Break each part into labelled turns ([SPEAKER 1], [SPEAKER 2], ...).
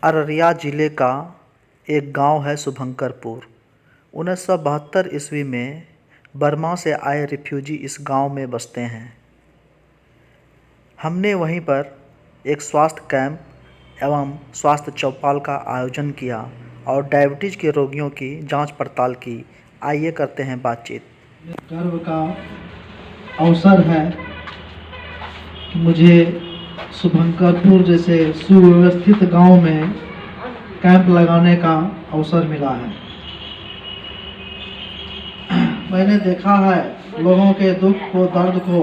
[SPEAKER 1] अररिया जिले का एक गांव है शुभंकरपुर। 1972 ईस्वी में बर्मा से आए रिफ्यूजी इस गांव में बसते हैं। हमने वहीं पर एक स्वास्थ्य कैंप एवं स्वास्थ्य चौपाल का आयोजन किया और डायबिटीज़ के रोगियों की जांच पड़ताल की। आइए करते हैं बातचीत।
[SPEAKER 2] गर्व का अवसर है कि मुझे शुभंकरपुर जैसे सुव्यवस्थित गांव में कैंप लगाने का अवसर मिला है। मैंने देखा है लोगों के दुख को, दर्द को,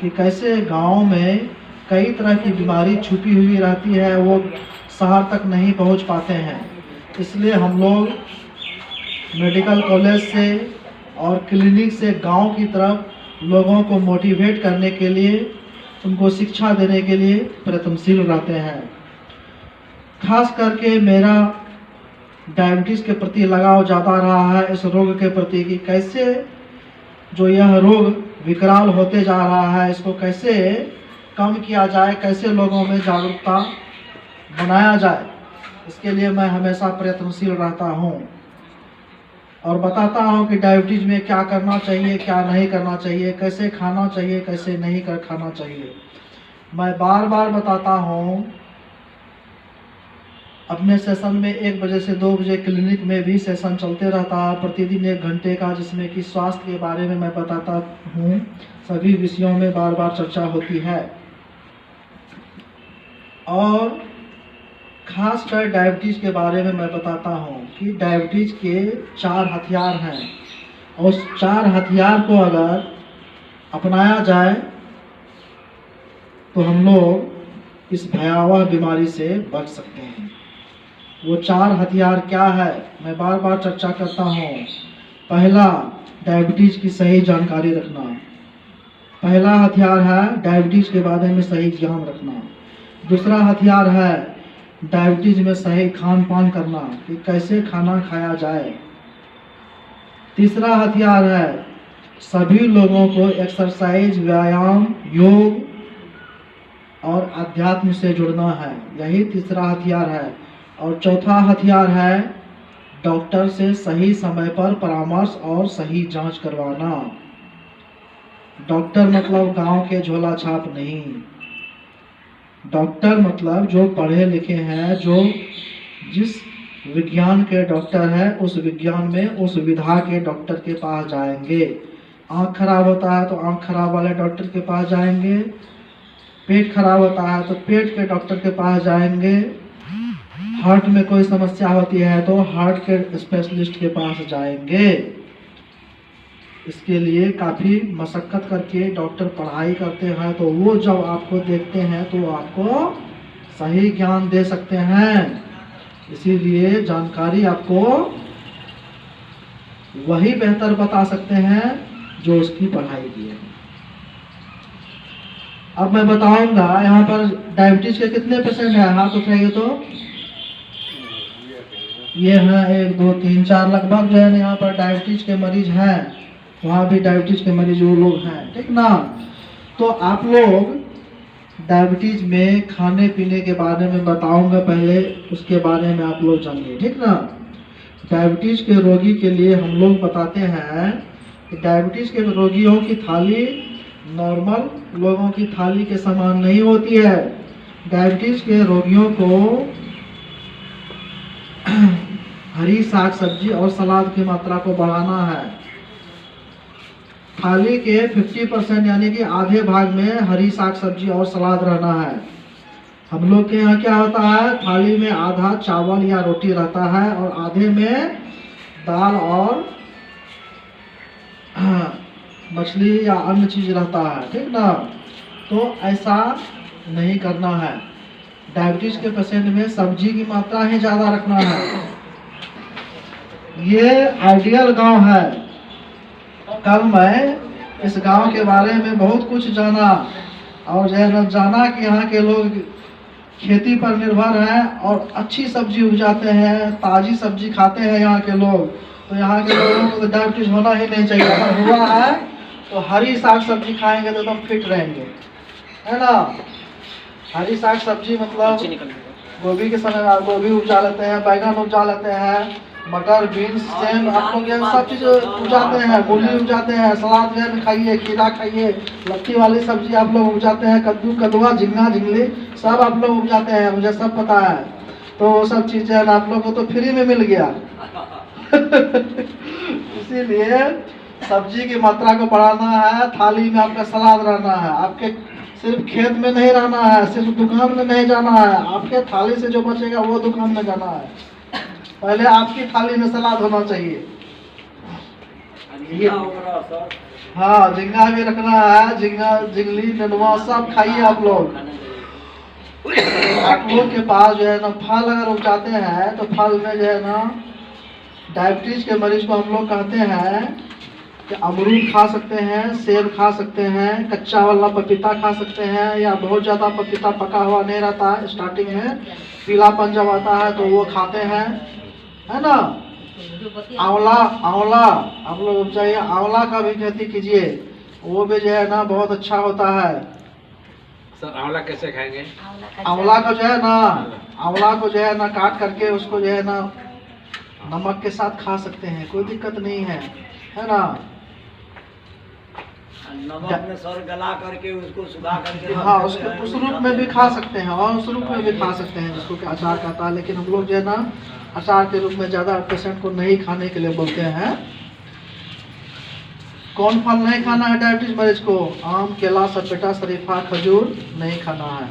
[SPEAKER 2] कि कैसे गांव में कई तरह की बीमारी छुपी हुई रहती है, वो शहर तक नहीं पहुंच पाते हैं। इसलिए हम लोग मेडिकल कॉलेज से और क्लिनिक से गांव की तरफ लोगों को मोटिवेट करने के लिए, उनको शिक्षा देने के लिए प्रयत्नशील रहते हैं। खास करके मेरा डायबिटीज़ के प्रति लगाव ज़्यादा रहा है, इस रोग के प्रति कि कैसे जो यह रोग विकराल होते जा रहा है, इसको कैसे कम किया जाए, कैसे लोगों में जागरूकता बनाया जाए, इसके लिए मैं हमेशा प्रयत्नशील रहता हूँ और बताता हूँ कि डायबिटीज़ में क्या करना चाहिए, क्या नहीं करना चाहिए, कैसे खाना चाहिए, कैसे नहीं कर खाना चाहिए। मैं बार बार बताता हूँ। अपने सेशन में 1 बजे से 2 बजे क्लिनिक में भी सेशन चलते रहता है, प्रतिदिन 1 घंटे का, जिसमें कि स्वास्थ्य के बारे में मैं बताता हूँ। सभी विषयों में बार बार चर्चा होती है और खासकर डायबिटीज़ के बारे में मैं बताता हूँ कि डायबिटीज़ के 4 हथियार हैं और उस 4 हथियार को अगर अपनाया जाए तो हम लोग इस भयावह बीमारी से बच सकते हैं। वो 4 हथियार क्या है, मैं बार बार चर्चा करता हूँ। पहला, डायबिटीज़ की सही जानकारी रखना। पहला हथियार है डायबिटीज़ के बारे में सही ज्ञान रखना। दूसरा हथियार है डायबिटीज़ में सही खान पान करना, कि कैसे खाना खाया जाए। तीसरा हथियार है सभी लोगों को एक्सरसाइज, व्यायाम, योग और अध्यात्म से जुड़ना है, यही तीसरा हथियार है। और चौथा हथियार है डॉक्टर से सही समय पर परामर्श और सही जांच करवाना। डॉक्टर मतलब गांव के झोला छाप नहीं, डॉक्टर मतलब जो पढ़े लिखे हैं, जो जिस विज्ञान के डॉक्टर है, उस विज्ञान में उस विधा के डॉक्टर के पास जाएंगे। आँख खराब होता है तो आँख खराब वाले डॉक्टर के पास जाएंगे, पेट खराब होता है तो पेट के डॉक्टर के पास जाएंगे, हार्ट में कोई समस्या होती है तो हार्ट के स्पेशलिस्ट के पास जाएंगे। इसके लिए काफ़ी मशक्क़त करके डॉक्टर पढ़ाई करते हैं, तो वो जब आपको देखते हैं तो आपको सही ज्ञान दे सकते हैं। इसीलिए जानकारी आपको वही बेहतर बता सकते हैं जो उसकी पढ़ाई की है। अब मैं बताऊंगा यहाँ पर डायबिटीज़ के कितने पेशेंट हैं, हाथ उठाइए तो। ये हैं 1 2 3 4 लगभग जो है यहाँ पर डायबिटीज़ के मरीज हैं, वहाँ भी डायबिटीज़ के मरीज वो लोग हैं, ठीक ना। तो आप लोग डायबिटीज़ में खाने पीने के बारे में बताऊंगा, पहले उसके बारे में आप लोग जानिए, ठीक ना। डायबिटीज़ के रोगी के लिए हम लोग बताते हैं कि डायबिटीज़ के रोगियों की थाली नॉर्मल लोगों की थाली के समान नहीं होती है। डायबिटीज़ के रोगियों को हरी साग सब्जी और सलाद की मात्रा को बढ़ाना है। थाली के 50% यानी कि आधे भाग में हरी साग सब्जी और सलाद रहना है। हम लोग के यहाँ क्या होता है, थाली में आधा चावल या रोटी रहता है और आधे में दाल और मछली या अन्य चीज रहता है, ठीक ना। तो ऐसा नहीं करना है। डायबिटीज के पेशेंट में सब्जी की मात्रा ही ज़्यादा रखना है। ये आइडियल गांव है। कल मैं इस गांव के बारे में बहुत कुछ जाना और जाना कि यहाँ के लोग खेती पर निर्भर हैं और अच्छी सब्जी उपजाते हैं, ताज़ी सब्जी खाते हैं यहाँ के लोग। तो यहाँ के लोगों को डायबिटीज होना ही नहीं चाहिए। अगर हुआ है तो हरी साग सब्जी खाएंगे तो एकदम फिट रहेंगे, है ना। हरी साग सब्जी मतलब गोभी के समय में आप गोभी उपजा लेते हैं, बैगन उपजा लेते हैं, मटर, बीन्स, सेम आप लोग ये सब चीज़ उपजाते हैं, मूली उपजाते हैं, सलाद में खाइए, खीरा खाइए, लत्ती वाली सब्जी आप लोग उपजाते हैं, कद्दू, कदुआ, झिंगा, झिंगली सब आप लोग उपजाते हैं, मुझे सब पता है। तो वो सब चीज़ें आप लोग को तो फ्री में मिल गया। इसीलिए सब्जी की मात्रा को बढ़ाना है, थाली में आपका सलाद रहना है, आपके सिर्फ खेत में नहीं रहना है, सिर्फ दुकान में नहीं जाना है, आपके थाली से जो बचेगा वो दुकान में जाना है। पहले आपकी थाली में सलाद होना चाहिए। हाँ, झींगा भी रखना है, झींगा, झिंगली, नेनुआ सब खाइए आप लोग। आप लोग के पास जो है ना फल अगर उपजाते हैं तो फल में जो है ना डायबिटीज के मरीज को हम लोग कहते हैं कि अमरूद खा सकते हैं, सेब खा सकते हैं, कच्चा वाला पपीता खा सकते हैं, या बहुत ज़्यादा पपीता पका हुआ नहीं रहता है, स्टार्टिंग में पीलापन जब आता है तो वो खाते हैं, है ना। आंवला, आंवला आप लोग उपजाइए, आंवला का भी खेती कीजिए, वो भी जो है ना बहुत अच्छा होता है।
[SPEAKER 3] सर आंवला कैसे खाएंगे?
[SPEAKER 2] आंवला को जो है ना, आंवला को जो है ना काट करके उसको जो है ना नमक के साथ खा सकते हैं, कोई दिक्कत नहीं है ना।
[SPEAKER 4] नमक में सर गला करके उसको सुखा करके,
[SPEAKER 2] हाँ, उसको उस रूप में भी खा सकते हैं, और उस रूप में भी खा सकते हैं जिसको कि अचार कहता है। लेकिन हम लोग जो है ना अचार के रूप में ज़्यादा पेशेंट को नहीं खाने के लिए बोलते हैं। कौन फल नहीं खाना है डायबिटीज मरीज को? आम, केला, सपेटा, शरीफा, खजूर नहीं खाना है,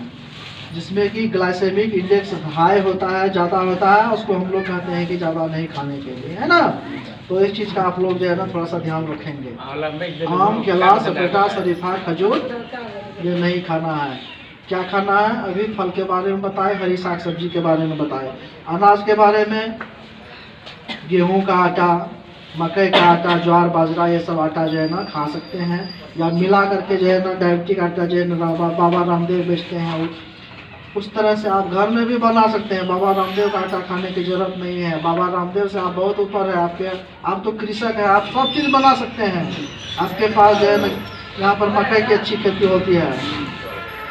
[SPEAKER 2] जिसमें कि ग्लाइसेमिक इंडेक्स हाई होता है, ज़्यादा होता है, उसको हम लोग कहते हैं कि ज़्यादा नहीं खाने के लिए, है ना। तो इस चीज़ का आप लोग जो है ना थोड़ा सा ध्यान रखेंगे। आम, केला, सपेटा, शरीफा, खजूर ये नहीं खाना है। क्या खाना है? अभी फल के बारे में बताए, हरी साग सब्जी के बारे में बताए। अनाज के बारे में गेहूं का आटा, मकई का आटा, ज्वार, बाजरा ये सब आटा जो है ना खा सकते हैं, या मिला करके जो है ना डायबिटिक आटा जो है ना बाबा रामदेव बेचते हैं, उस तरह से आप घर में भी बना सकते हैं। बाबा रामदेव का आटा खाने की जरूरत नहीं है, बाबा रामदेव से आप बहुत ऊपर है, आप तो कृषक है, आप सब चीज़ बना सकते हैं। आपके पास जो है ना यहाँ पर मकई की अच्छी खेती होती है,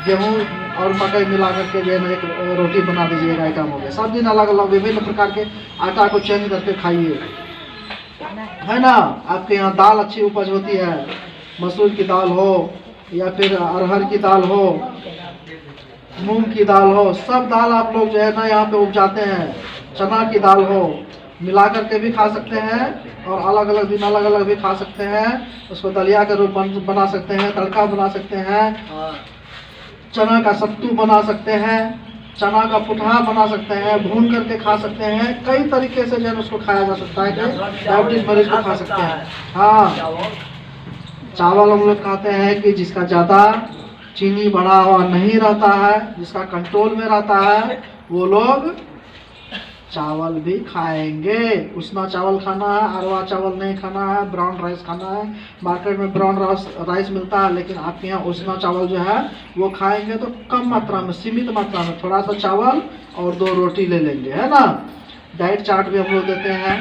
[SPEAKER 2] गेहूँ और मकई मिला करके जो है ना एक रोटी बना दीजिएगा, आइटम हो गया। सब दिन अलग अलग विभिन्न प्रकार के आटा को चेंज करके खाइए, है ना। आपके यहाँ दाल अच्छी उपज होती है, मसूर की दाल हो या फिर अरहर की दाल हो, मूंग की दाल हो, सब दाल आप लोग जो है ना यहाँ पे उपजाते हैं। चना की दाल हो, मिला करके भी खा सकते हैं और अलग अलग दिन अलग अलग भी खा सकते हैं। उसको दलिया के रूप बना सकते हैं, तड़का बना सकते हैं, चना का सत्तू बना सकते हैं, चना का पुठा बना सकते हैं, भून करके खा सकते हैं। कई तरीके से जो है उसको खाया जा सकता है कि डायबिटीज मरीज को खा सकते हैं। हाँ, चावल हम लोग खाते हैं कि जिसका ज़्यादा चीनी बढ़ा हुआ नहीं रहता है, जिसका कंट्रोल में रहता है, वो लोग चावल भी खाएंगे। उसना चावल खाना है, अरवा चावल नहीं खाना है, ब्राउन राइस खाना है। मार्केट में ब्राउन राइस मिलता है, लेकिन आपके यहाँ उसना चावल जो है वो खाएंगे तो कम मात्रा में, सीमित मात्रा में, थोड़ा सा चावल और 2 रोटी ले लेंगे, है ना। डाइट चार्ट भी हम लोग देते हैं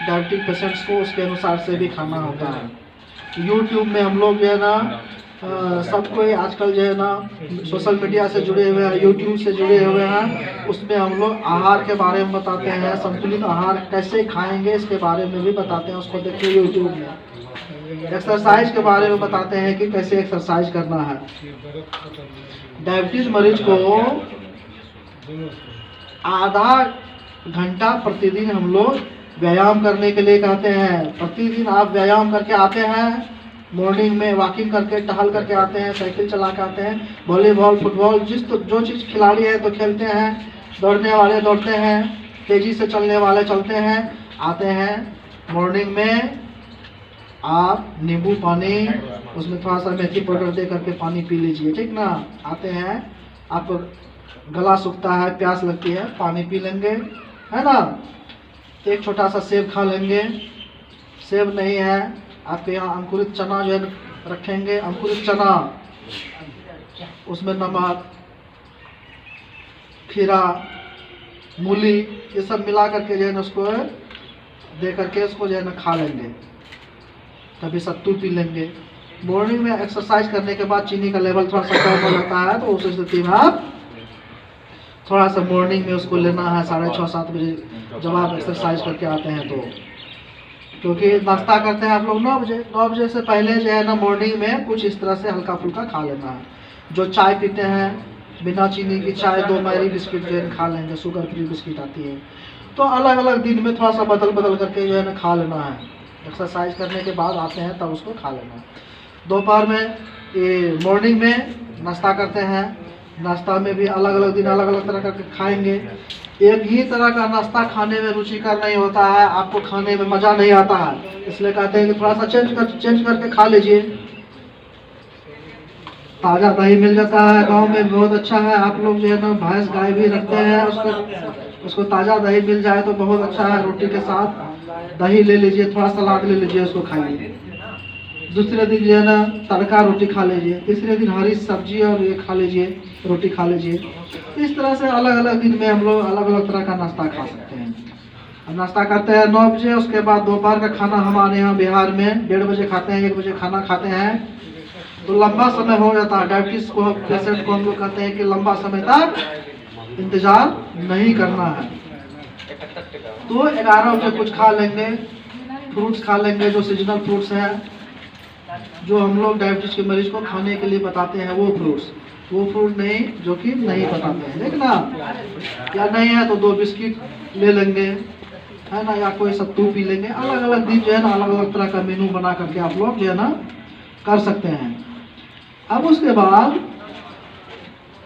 [SPEAKER 2] डायबिटिक पेशेंट्स को, उसके अनुसार से भी खाना होता है। यूट्यूब में हम लोग जो है ना सब कोई आजकल जो है ना सोशल मीडिया से जुड़े हुए हैं, यूट्यूब से जुड़े हुए हैं, उसमें हम लोग आहार के बारे में बताते हैं, संतुलित आहार कैसे खाएंगे इसके बारे में भी बताते हैं, उसको देखिए यूट्यूब में। एक्सरसाइज के बारे में बताते हैं कि कैसे एक्सरसाइज करना है। डायबिटीज मरीज को आधा घंटा प्रतिदिन हम लोग व्यायाम करने के लिए कहते हैं। प्रतिदिन आप व्यायाम करके आते हैं, मॉर्निंग में वॉकिंग करके टहल करके आते हैं, साइकिल चला के आते हैं, वॉलीबॉल, फुटबॉल, जो चीज़ खिलाड़ी है तो खेलते हैं, दौड़ने वाले दौड़ते हैं, तेज़ी से चलने वाले चलते हैं, आते हैं। मॉर्निंग में आप नींबू पानी, उसमें थोड़ा सा मेथी पाउडर दे करके पानी पी लीजिए, ठीक ना। आते हैं, आप गला सूखता है, प्यास लगती है, पानी पी लेंगे, है ना। एक छोटा सा सेब खा लेंगे, सेब नहीं है आपके यहाँ अंकुरित चना जो है रखेंगे, अंकुरित चना, उसमें नमक, खीरा, मूली ये सब मिला करके जो है ना उसको दे करके उसको जो है ना खा लेंगे। कभी सत्तू पी लेंगे। मॉर्निंग में एक्सरसाइज करने के बाद चीनी का लेवल थोड़ा सा कम हो जाता है, तो उस स्थिति में आप थोड़ा सा मॉर्निंग में उसको लेना है 6:30-7 बजे जब आप एक्सरसाइज करके आते हैं तो, क्योंकि नाश्ता करते हैं आप लोग 9 बजे से पहले जो है ना मॉर्निंग में कुछ इस तरह से हल्का फुल्का खा लेना है। जो चाय पीते हैं बिना चीनी की चाय, 2 मैरी बिस्किट जो है खा लेंगे, शुगर फ्री बिस्किट आती है। तो अलग अलग दिन में थोड़ा सा बदल करके जो है ना खा लेना है। एक्सरसाइज करने के बाद आते हैं तब उसको खा लेना है। दोपहर में ये मॉर्निंग में नाश्ता करते हैं, नाश्ता में भी अलग अलग दिन अलग अलग तरह करके खाएंगे। एक ही तरह का नाश्ता खाने में रुचिकर नहीं होता है, आपको खाने में मज़ा नहीं आता है, इसलिए कहते हैं कि थोड़ा सा चेंज करके खा लीजिए। ताज़ा दही मिल जाता है गांव में, बहुत अच्छा है। आप लोग जो है ना भैंस गाय भी रखते हैं, उसको ताज़ा दही मिल जाए तो बहुत अच्छा है। रोटी के साथ दही ले लीजिए, थोड़ा सलाद ले लीजिए, उसको खाइए। दूसरे दिन जो है ना तड़का रोटी खा लीजिए, तीसरे दिन हरी सब्जी और ये खा लीजिए, रोटी खा लीजिए। इस तरह से अलग अलग दिन में हम लोग अलग अलग तरह का नाश्ता खा सकते हैं। हम नाश्ता करते हैं 9 बजे, उसके बाद दोपहर का खाना हमारे यहाँ बिहार में 1:30 बजे खाते हैं, 1 बजे खाना खाते हैं। तो लंबा समय हो जाता है। डायबिटीज को पेशेंट को हम लोग कहते हैं कि लंबा समय तक इंतजार नहीं करना है। तो 11 बजे कुछ खा लेंगे, फ्रूट्स खा लेंगे, जो सीजनल फ्रूट्स हैं, जो हम लोग डायबिटीज के मरीज को खाने के लिए बताते हैं, वो फ्रूट नहीं जो कि नहीं बताते हैं, देखना। या नहीं है तो 2 बिस्किट ले लेंगे, है ना, या कोई सत्तू पी लेंगे। अलग अलग दिन जो है ना अलग अलग तरह का मेनू बना करके आप लोग जो है ना कर सकते हैं। अब उसके बाद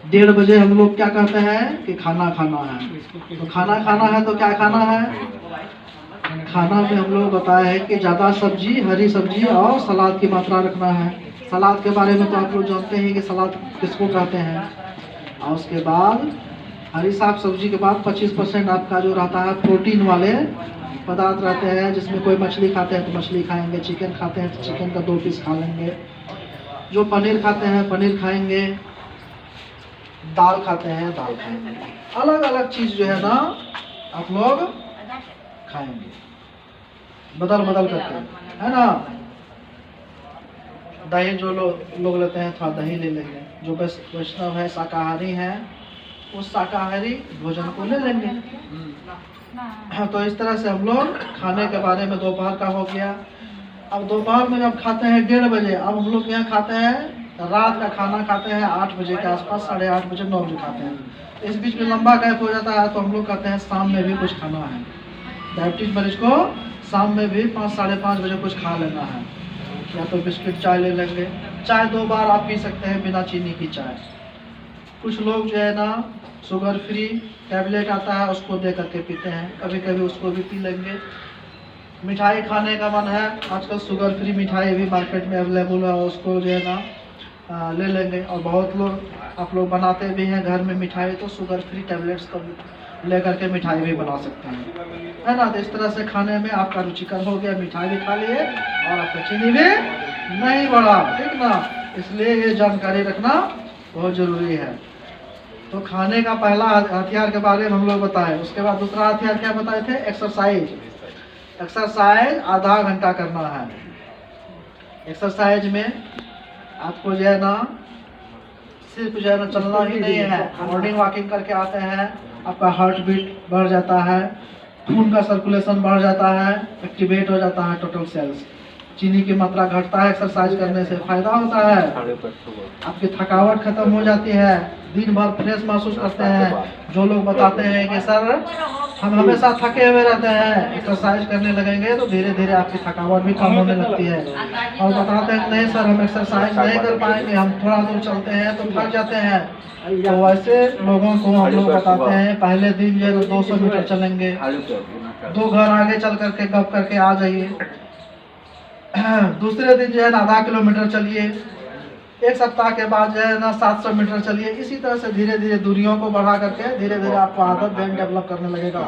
[SPEAKER 2] 1:30 बजे हम लोग क्या कहते हैं कि खाना खाना है। तो खाना खाना है तो क्या खाना है? खाना में हम लोग बताया है कि ज़्यादा सब्जी, हरी सब्जी और सलाद की मात्रा रखना है। सलाद के बारे में तो आप लोग जानते हैं कि सलाद किसको कहते हैं। और उसके बाद हरी साग सब्जी के बाद 25% आपका जो रहता है प्रोटीन वाले पदार्थ रहते हैं, जिसमें कोई मछली खाते हैं तो मछली खाएंगे, चिकन खाते हैं तो चिकन का 2 पीस खा लेंगे, जो पनीर खाते हैं पनीर खाएंगे, दाल खाते हैं दाल खाएंगे। अलग अलग चीज़ जो है ना आप लोग खाएंगे बदल करके, है ना। दही जो लोग लेते हैं थोड़ा दही ले लेंगे, जो वैष्णव है शाकाहारी है उस शाकाहारी भोजन को ले लेंगे। तो इस तरह से हम लोग खाने के बारे में दोपहर का हो गया। अब दोपहर में जब खाते हैं 1:30 बजे, अब हम लोग यहाँ खाते हैं रात का खाना खाते हैं 8 बजे के आसपास, 8:30 बजे 9 बजे खाते हैं। इस बीच में लंबा गैप हो जाता है तो हम लोग कहते हैं शाम में भी कुछ खाना है। डायबिटीज मरीज को शाम में भी 5 साढ़े 5 बजे कुछ खा लेना है, या तो बिस्किट चाय ले लेंगे। चाय 2 बार आप पी सकते हैं बिना चीनी की चाय। कुछ लोग जो है ना शुगर फ्री टैबलेट आता है उसको दे करके पीते हैं, कभी कभी उसको भी पी लेंगे। मिठाई खाने का मन है, आजकल शुगर फ्री मिठाई भी मार्केट में अवेलेबल है, उसको जो है ना ले लेंगे। और बहुत लोग आप लोग बनाते भी हैं घर में मिठाई, तो शुगर फ्री टैबलेट्स को ले करके मिठाई भी बना सकते हैं, है ना। तो इस तरह से खाने में आपका रुचिकर हो गया, मिठाई भी खा लिए और आपका चीनी भी नहीं बढ़ा, ठीक ना। इसलिए ये जानकारी रखना बहुत ज़रूरी है। तो खाने का पहला हथियार के बारे में हम लोग बताए। उसके बाद दूसरा हथियार क्या बताए थे? एक्सरसाइज। एक्सरसाइज आधा घंटा करना है। एक्सरसाइज में आपको जो है ना सिर्फ जो है ना चलना ही नहीं है, मॉर्निंग वॉकिंग करके आते हैं, आपका हार्ट बीट बढ़ जाता है, खून का सर्कुलेशन बढ़ जाता है, एक्टिवेट हो जाता है टोटल सेल्स, चीनी की मात्रा घटता है। एक्सरसाइज करने से फायदा होता है, आपकी थकावट खत्म हो जाती है, दिन भर फ्रेश महसूस करते हैं। जो लोग बताते हैं कि सर हम हमेशा थके हुए रहते हैं, एक्सरसाइज करने लगेंगे तो धीरे धीरे आपकी थकावट भी कम होने लगती है। और बताते हैं नहीं सर हम एक्सरसाइज नहीं कर पाएंगे, हम थोड़ा दूर चलते हैं तो थक जाते हैं। तो वैसे लोगों को हम लोग बताते हैं पहले दिन जो है 200 मीटर चलेंगे, 2 घर आगे चल करके गप करके आ जाइए। दूसरे दिन जो है ना आधा किलोमीटर चलिए, एक सप्ताह के बाद जो है ना 700 मीटर चलिए। इसी तरह से धीरे धीरे दूरियों को बढ़ा करके धीरे धीरे आपको आदत बैंड डेवलप करने लगेगा।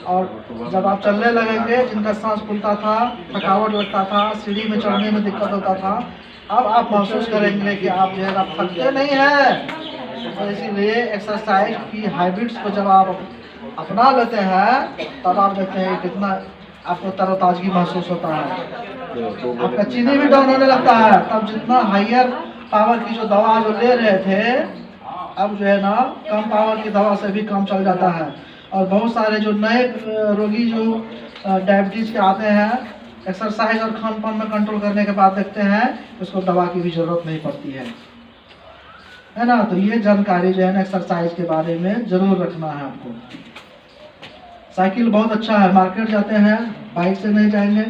[SPEAKER 2] और जब आप चलने लगेंगे, जिनका सांस फूलता था, थकावट लगता था, सीढ़ी में चढ़ने में दिक्कत होता था, अब आप महसूस करेंगे कि आप जो है आप थकते नहीं हैं। और इसीलिए एक्सरसाइज की हैबिट्स को जब आप अपना लेते हैं तब आप देखते हैं कितना आपको तरोताजगी महसूस होता है, आपका चीनी भी डाउन होने लगता है। तब जितना हायर पावर की जो दवा जो ले रहे थे अब जो है ना कम पावर की दवा से भी काम चल जाता है। और बहुत सारे जो नए रोगी जो डायबिटीज़ के आते हैं, एक्सरसाइज और खान पान में कंट्रोल करने के बाद देखते हैं उसको दवा की भी ज़रूरत नहीं पड़ती है ना। तो ये जानकारी जो है ना एक्सरसाइज के बारे में ज़रूर रखना है आपको। साइकिल बहुत अच्छा है, मार्केट जाते हैं बाइक से नहीं जाएंगे।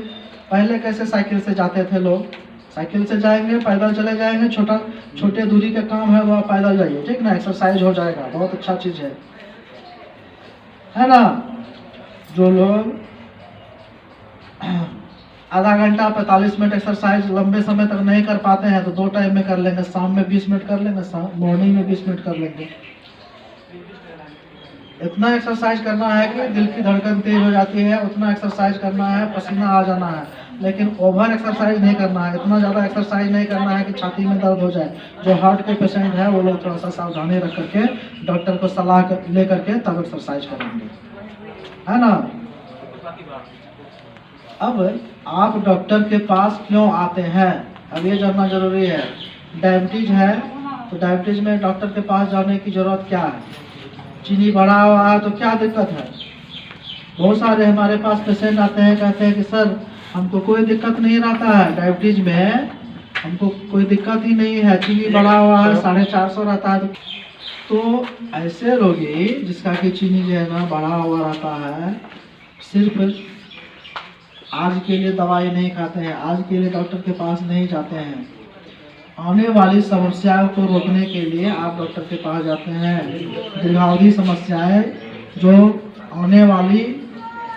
[SPEAKER 2] पहले कैसे साइकिल से जाते थे लोग, साइकिल से जाएंगे, पैदल चले जाएंगे, छोटे दूरी का काम है वह पैदल जाइए, ठीक ना, एक्सरसाइज हो जाएगा, बहुत अच्छा चीज़ है ना। जो लोग आधा घंटा 45 मिनट एक्सरसाइज लंबे समय तक नहीं कर पाते हैं तो 2 टाइम में कर लेंगे, शाम में 20 मिनट कर लेंगे, मॉर्निंग में 20 मिनट कर लेंगे। इतना एक्सरसाइज करना है कि दिल की धड़कन तेज हो जाती है, उतना एक्सरसाइज करना है, पसीना आ जाना है, लेकिन ओवर एक्सरसाइज नहीं करना है। इतना ज़्यादा एक्सरसाइज नहीं करना है कि छाती में दर्द हो जाए। जो हार्ट के पेशेंट है वो लोग थोड़ा सा सावधानी रख करके डॉक्टर को सलाह ले करके तब एक्सरसाइज करेंगे, है ना। अब आप डॉक्टर के पास क्यों आते हैं, अब ये जानना जरूरी है। डायबिटीज है तो डायबिटीज में डॉक्टर के पास जाने की जरूरत क्या है? चीनी बढ़ा हुआ है तो क्या दिक्कत है? बहुत सारे हमारे पास पेशेंट आते हैं, कहते हैं कि सर हमको कोई दिक्कत नहीं रहता है, डायबिटीज में हमको कोई दिक्कत ही नहीं है, चीनी बढ़ा हुआ है 450 रहता है। तो ऐसे रोगी जिसका कि चीनी जो है ना बढ़ा हुआ रहता है, सिर्फ आज के लिए दवाई नहीं खाते हैं, आज के लिए डॉक्टर के पास नहीं जाते हैं, आने वाली समस्याओं को रोकने के लिए आप डॉक्टर के पास जाते हैं। दीर्घावधि समस्याएं जो आने वाली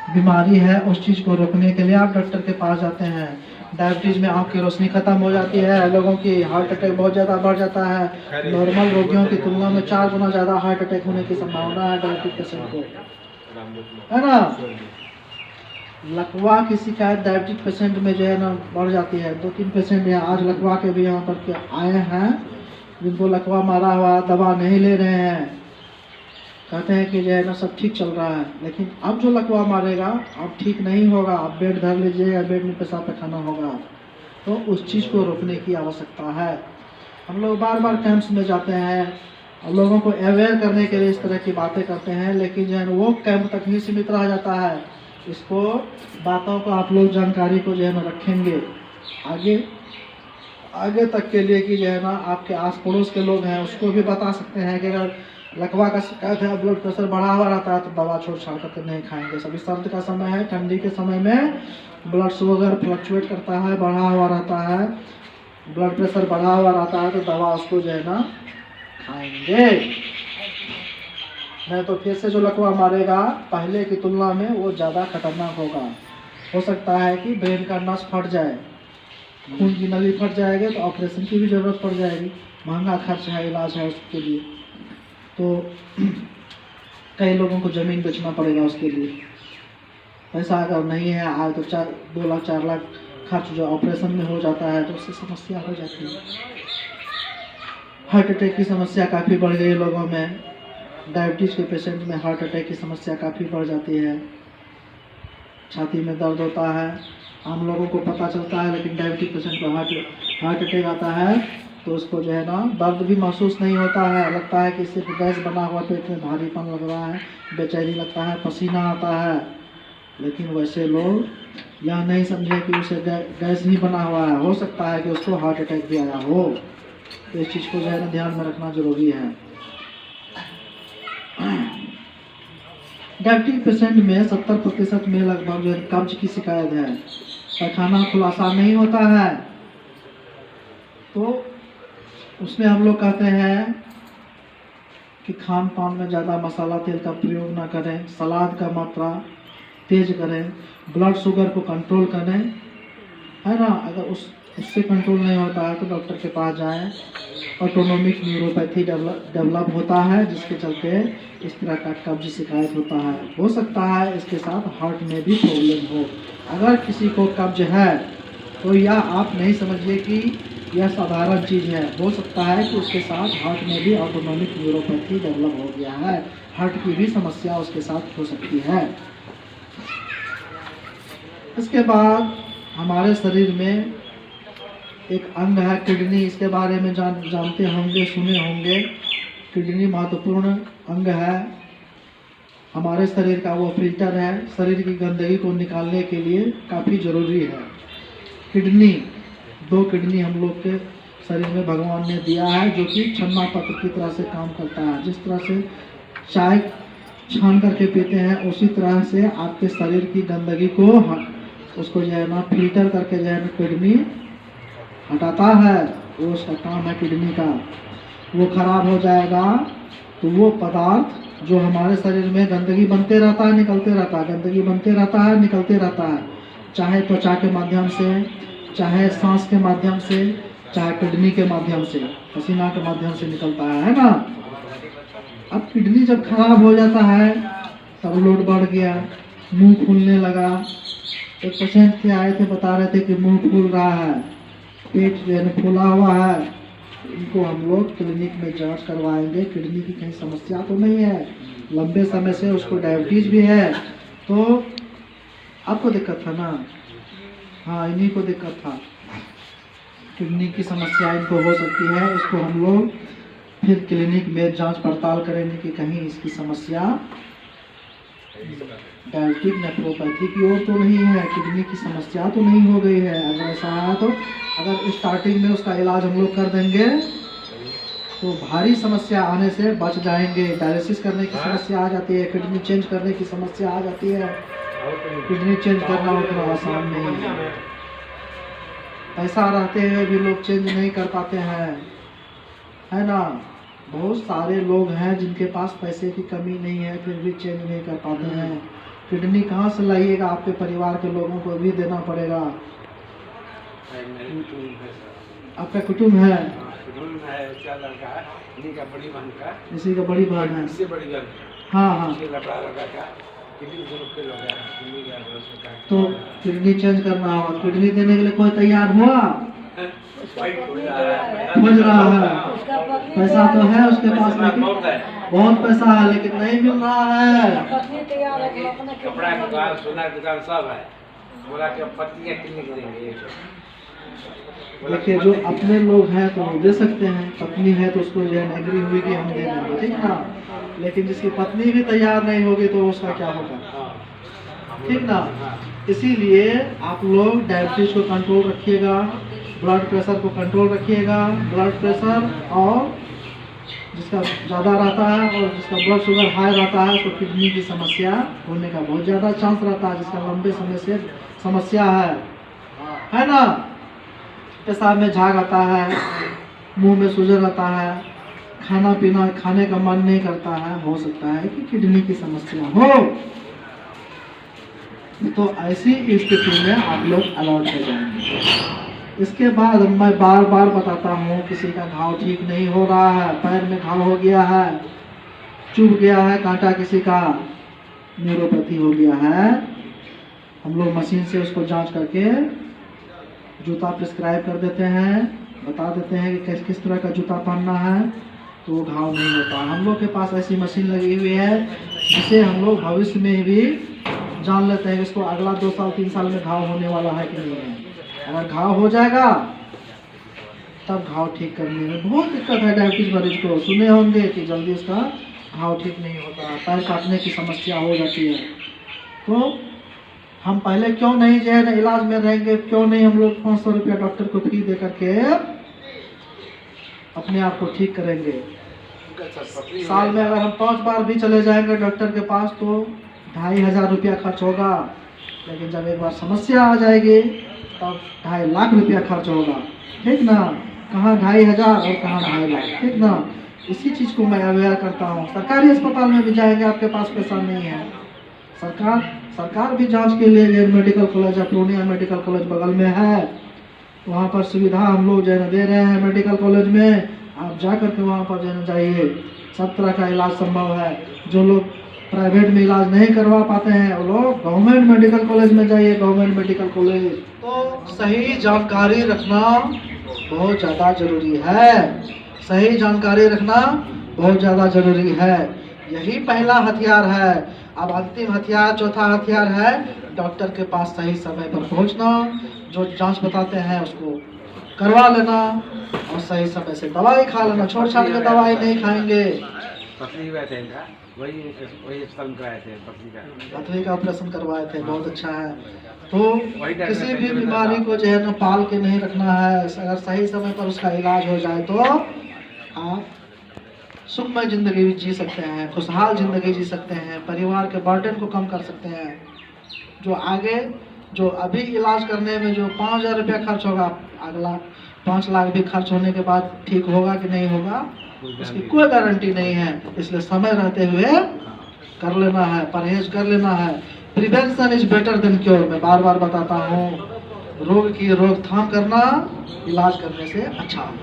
[SPEAKER 2] बीमारी है उस चीज़ को रोकने के लिए आप डॉक्टर के पास जाते हैं। डायबिटीज़ में आँख की रोशनी खत्म हो जाती है, लोगों की हार्ट अटैक बहुत ज़्यादा बढ़ जाता है, नॉर्मल रोगियों की तुलना में 4 गुना ज़्यादा हार्ट अटैक होने की संभावना है डायबिटिक पेशेंट को, है ना। लकवा की शिकायत डायबिटिक पेशेंट में जो है ना बढ़ जाती है। 2-3 पेशेंट यहाँ आज लकवा के भी यहाँ पर आए हैं जिनको लकवा मारा हुआ, दवा नहीं ले रहे हैं, कहते हैं कि जो है ना सब ठीक चल रहा है, लेकिन अब जो लकवा मारेगा अब ठीक नहीं होगा, अब बेड धर लीजिएगा, बेड में पेशाब पैखाना होगा। तो उस चीज़ को रोकने की आवश्यकता है। हम लोग बार बार कैंप्स में जाते हैं और लोगों को अवेयर करने के लिए इस तरह की बातें करते हैं, लेकिन जो है वो कैंप तक ही सीमित रह जाता है। इसको बातों को आप लोग जानकारी को जो है ना रखेंगे आगे तक के लिए कि जो है ना आपके आस पड़ोस के लोग हैं उसको भी बता सकते हैं कि अगर लकवा का शिकायत है, ब्लड प्रेशर बढ़ा हुआ रहता है तो दवा छोड़ छाड़ करके नहीं खाएंगे। सभी सर्द का समय है, ठंडी के समय में ब्लड शुगर फ्लक्चुएट करता है, बढ़ा हुआ रहता है, ब्लड प्रेशर बढ़ा हुआ रहता है तो दवा उसको जो है ना खाएंगे, नहीं तो फिर से जो लकवा मारेगा पहले की तुलना में वो ज़्यादा खतरनाक होगा। हो सकता है कि ब्रेन का नस फट जाए, खून की नली फट जाएगी तो ऑपरेशन की भी ज़रूरत पड़ जाएगी, महंगा खर्च है, इलाज है उसके लिए, तो कई लोगों को ज़मीन बेचना पड़ेगा उसके लिए। पैसा अगर नहीं है आज तो 2 लाख 4 लाख खर्च जो ऑपरेशन में हो जाता है तो उससे समस्या हो जाती है। हार्ट अटैक की समस्या काफ़ी बढ़ गई लोगों में, डायबिटीज़ के पेशेंट में हार्ट अटैक की समस्या काफ़ी बढ़ जाती है, छाती में दर्द होता है, आम लोगों को पता चलता है, लेकिन डायबिटिक पेशेंट को हार्ट अटैक आता है तो उसको जो है ना दर्द भी महसूस नहीं होता है, लगता है कि सिर्फ गैस बना हुआ, पेट में भारीपन लग रहा है, बेचैनी लगता है, पसीना आता है, लेकिन वैसे लोग यह नहीं समझे कि उसे गैस ही बना हुआ है, हो सकता है कि उसको हार्ट अटैक भी आया हो। तो इस चीज़ को जो है ना ध्यान में रखना जरूरी है। डायबिटिक पेशेंट में 70% में लगभग जो है कब्ज की शिकायत है, पैखाना खुलासा नहीं होता है, तो उसमें हम लोग कहते हैं कि खान पान में ज़्यादा मसाला तेल का प्रयोग ना करें, सलाद का मात्रा तेज करें, ब्लड शुगर को कंट्रोल करें, है ना। अगर उससे कंट्रोल नहीं होता है तो डॉक्टर के पास जाएं। ऑटोनोमिक न्यूरोपैथी डेवलप होता है जिसके चलते इस तरह का कब्ज शिकायत होता है। हो सकता है इसके साथ हार्ट में भी प्रॉब्लम हो। अगर किसी को कब्ज है तो यह आप नहीं समझिए कि यह साधारण चीज़ है, हो सकता है कि उसके साथ हार्ट में भी ऑटोनोमिक न्यूरोपैथी डेवलप हो गया है, हार्ट की भी समस्या उसके साथ हो सकती है। इसके बाद हमारे शरीर में एक अंग है किडनी, इसके बारे में जानते होंगे, सुने होंगे। किडनी महत्वपूर्ण अंग है हमारे शरीर का, वो फिल्टर है, शरीर की गंदगी को निकालने के लिए काफ़ी ज़रूरी है। किडनी, 2 किडनी हम लोग के शरीर में भगवान ने दिया है, जो कि छन्ना पत्र की तरह से काम करता है। जिस तरह से चाय छान करके पीते हैं, उसी तरह से आपके शरीर की गंदगी को उसको जो है ना फिल्टर करके जो है ना किडनी हटाता है। वो उसका काम है किडनी का। वो खराब हो जाएगा तो वो पदार्थ जो हमारे शरीर में गंदगी बनते रहता है, निकलते रहता है, गंदगी बनते रहता है, निकलते रहता है, चाहे त्वचा के माध्यम से, चाहे सांस के माध्यम से, चाहे किडनी के माध्यम से, पसीना के माध्यम से निकलता है ना। अब किडनी जब खराब हो जाता है तब लोड बढ़ गया, मुंह फूलने लगा। एक पेशेंट थे, आए थे, बता रहे थे कि मुंह फूल रहा है, पेट जो है फूला हुआ है। इनको हम लोग क्लिनिक में जांच करवाएंगे, किडनी की कहीं समस्या तो नहीं है। लंबे समय से उसको डायबिटीज भी है, तो आपको दिक्कत था ना? हाँ, इन्हीं को दिक्कत था, किडनी की समस्या इनको हो सकती है। इसको हम लोग फिर क्लिनिक में जांच पड़ताल करेंगे कि कहीं इसकी समस्या डायबिटिक नेफ्रोपैथी की ओर तो नहीं है, किडनी की समस्या तो नहीं हो गई है। अगर ऐसा है तो अगर स्टार्टिंग में उसका इलाज हम लोग कर देंगे तो भारी समस्या आने से बच जाएंगे। डायलिसिस करने की समस्या आ जाती है, किडनी चेंज करने की समस्या आ जाती है। किडनी चेंज करना उतना आसान नहीं है, पैसा रहते हुए भी लोग चेंज नहीं कर पाते हैं, है ना। बहुत सारे लोग हैं जिनके पास पैसे की कमी नहीं है, फिर भी चेंज नहीं कर पाते हैं। किडनी कहाँ से लाइएगा? आपके परिवार के लोगों को भी देना पड़ेगा। आपका कुटुंब है?
[SPEAKER 3] उसका लड़का है, इन्हीं का बड़ी बहन का,
[SPEAKER 2] इसी का बड़ी बहन है।
[SPEAKER 3] इससे बड़ी बहन,
[SPEAKER 2] हाँ हाँ।
[SPEAKER 3] इसके लड़का का किडनी फेल हो गया, किडनी का
[SPEAKER 2] तो किडनी चेंज करना होगा। किडनी देने के लिए कोई तैयार हुआ? खोज रहा है, पैसा तो है उसके पास, लेकिन बहुत पैसा है, लेकिन नहीं मिल रहा है।
[SPEAKER 3] कपड़ा की दुकान, सोना की दुकान सब है, बोला कि पत्नी किडनी देंगे।
[SPEAKER 2] देखिए, जो अपने लोग हैं तो वो दे सकते हैं, पत्नी है तो उसको जो है एग्री हुई कि हम दे देंगे, ठीक ना। लेकिन जिसकी पत्नी भी तैयार नहीं होगी तो उसका क्या होगा, ठीक ना। इसीलिए आप लोग डायबिटीज को कंट्रोल रखिएगा, ब्लड प्रेशर को कंट्रोल रखिएगा। ब्लड प्रेशर और जिसका ज़्यादा रहता है और जिसका ब्लड शुगर हाई रहता है उसको किडनी की समस्या होने का बहुत ज़्यादा चांस रहता है। जिसका लंबे समय से समस्या है ना, पेशाब में झाग आता है, मुंह में सूजन आता है, खाना पीना खाने का मन नहीं करता है, हो सकता है कि किडनी की समस्या हो। तो ऐसी स्थिति में आप लोग अलर्ट हो जाएंगे। इसके बाद मैं बार बार बताता हूँ, किसी का घाव ठीक नहीं हो रहा है, पैर में घाव हो गया है, चुभ गया है कांटा, किसी का न्यूरोपैथी हो गया है, हम लोग मशीन से उसको जांच करके जूता प्रिस्क्राइब कर देते हैं, बता देते हैं कि किस तरह का जूता पहनना है, तो वो घाव नहीं होता। हम लोग के पास ऐसी मशीन लगी हुई है जिसे हम लोग भविष्य में भी जान लेते हैं कि इसको अगला 2 साल 3 साल में घाव होने वाला है कि नहीं है। अगर घाव हो जाएगा तब घाव ठीक करने में बहुत दिक्कत है। डायबिटीज मरीज को सुने होंगे कि जल्दी उसका घाव ठीक नहीं होता, पैर काटने की समस्या हो जाती है। तो हम पहले क्यों नहीं जो है ना इलाज में रहेंगे, क्यों नहीं हम लोग 500 रुपया डॉक्टर को फी दे करके अपने आप को ठीक करेंगे। साल में अगर हम 5 बार भी चले जाएंगे डॉक्टर के पास तो 2500 रुपया खर्च होगा, लेकिन जब एक बार समस्या आ जाएगी तब 2.5 लाख रुपया खर्च होगा, ठीक ना। कहाँ 2500 और कहाँ 2.5 लाख, ठीक ना। इसी चीज़ को मैं अवेयर करता हूँ। सरकारी अस्पताल में भी जाएंगे, आपके पास पैसा नहीं है, सरकार भी जांच के लिए मेडिकल कॉलेज है, पूर्णिया मेडिकल कॉलेज बगल में है, वहाँ पर सुविधा हम लोग जो है दे रहे हैं मेडिकल कॉलेज में। आप जा कर के वहाँ पर जो है जाइए, सब तरह का इलाज संभव है। जो लोग प्राइवेट में इलाज नहीं करवा पाते हैं वो लोग गवर्नमेंट मेडिकल कॉलेज में जाइए, गवर्नमेंट मेडिकल कॉलेज। तो सही जानकारी रखना बहुत ज़्यादा जरूरी है, सही जानकारी रखना बहुत ज़्यादा जरूरी है। यही पहला हथियार है। अब अंतिम हथियार, चौथा हथियार है डॉक्टर के पास सही समय पर पहुंचना, जो जांच बताते हैं उसको करवा लेना और सही समय से दवाई खा लेना। छोड़ छाड़ के दवाई नहीं खाएंगे।
[SPEAKER 3] पथरी हुए थे इनका, वही वही स्थल कराए थे पथरी का।
[SPEAKER 2] पथरी का ऑपरेशन करवाए थे, बहुत अच्छा है। तो किसी भी बीमारी को जो है ना पाल के नहीं रखना है। अगर सही समय पर उसका इलाज हो जाए तो आप सुखमय जिंदगी जी सकते हैं, खुशहाल जिंदगी जी सकते हैं, परिवार के बर्डन को कम कर सकते हैं। जो आगे जो अभी इलाज करने में जो 5,000 रुपया खर्च होगा, अगला 5 लाख भी खर्च होने के बाद ठीक होगा कि नहीं होगा, उसकी कोई गारंटी नहीं है। इसलिए समय रहते हुए कर लेना है, परहेज कर लेना है। Prevention is better than cure, मैं बार बार बताता हूँ। रोग की रोकथाम करना इलाज करने से अच्छा है।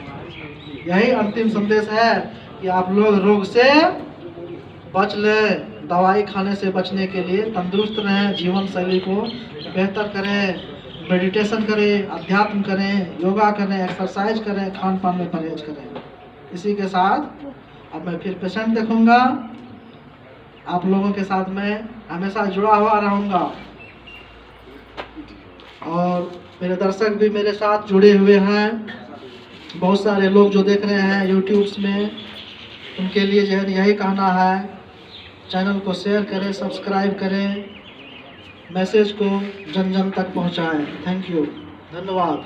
[SPEAKER 2] यही अंतिम संदेश है कि आप लोग रोग से बच लें। दवाई खाने से बचने के लिए तंदुरुस्त रहें, जीवन शैली को बेहतर करें, मेडिटेशन करें, अध्यात्म करें, योगा करें, एक्सरसाइज करें, खान पान में परहेज करें। इसी के साथ अब मैं फिर पेशेंट देखूंगा। आप लोगों के साथ मैं हमेशा जुड़ा हुआ रहूँगा और मेरे दर्शक भी मेरे साथ जुड़े हुए हैं। बहुत सारे लोग जो देख रहे हैं यूट्यूब्स में, उनके लिए जो है यही कहना है, चैनल को शेयर करें, सब्सक्राइब करें, मैसेज को जन जन तक पहुंचाएं। थैंक यू, धन्यवाद।